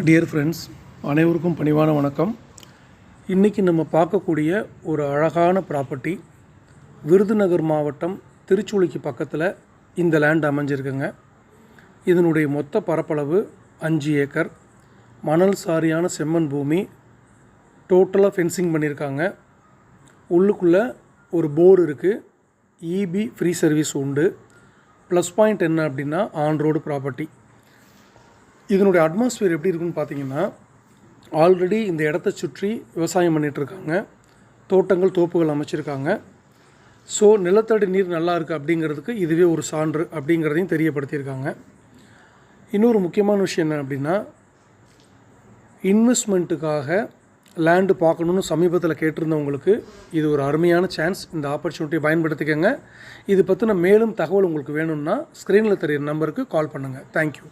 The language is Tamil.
டியர் ஃப்ரெண்ட்ஸ், அனைவருக்கும் பணிவான வணக்கம். இன்றைக்கி நம்ம பார்க்கக்கூடிய ஒரு அழகான ப்ராப்பர்ட்டி விருதுநகர் மாவட்டம் திருச்சுழிக்கு பக்கத்தில் இந்த லேண்ட் அமைஞ்சிருக்குங்க. இதனுடைய மொத்த பரப்பளவு 5 ஏக்கர், மணல் சாரியான செம்மண் பூமி. டோட்டலாக ஃபென்சிங் பண்ணியிருக்காங்க. உள்ளுக்குள்ளே ஒரு போர் இருக்குது. இபி ஃப்ரீ சர்வீஸ் உண்டு. ப்ளஸ் பாயிண்ட் என்ன அப்படின்னா ஆன் ரோடு ப்ராப்பர்ட்டி. இதனுடைய அட்மாஸ்பியர் எப்படி இருக்குன்னு பார்த்தீங்கன்னா, ஆல்ரெடி இந்த இடத்த சுற்றி விவசாயம் பண்ணிகிட்ருக்காங்க. தோட்டங்கள், தோப்புகள் அமைச்சிருக்காங்க. ஸோ நிலத்தடி நீர் நல்லா இருக்குது அப்படிங்கிறதுக்கு இதுவே ஒரு சான்று அப்படிங்கிறதையும் தெரியப்படுத்தியிருக்காங்க. இன்னொரு முக்கியமான விஷயம் என்ன அப்படின்னா, இன்வெஸ்ட்மெண்ட்டுக்காக லேண்டு பார்க்கணுன்னு சமீபத்தில் கேட்டிருந்தவங்களுக்கு இது ஒரு அருமையான சான்ஸ். இந்த ஆப்பர்ச்சுனிட்டியை பயன்படுத்திக்கங்க. இது பற்றின மேலும் தகவல் உங்களுக்கு வேணும்னா ஸ்க்ரீனில் தெரிகிற நம்பருக்கு கால் பண்ணுங்கள். தேங்க்யூ.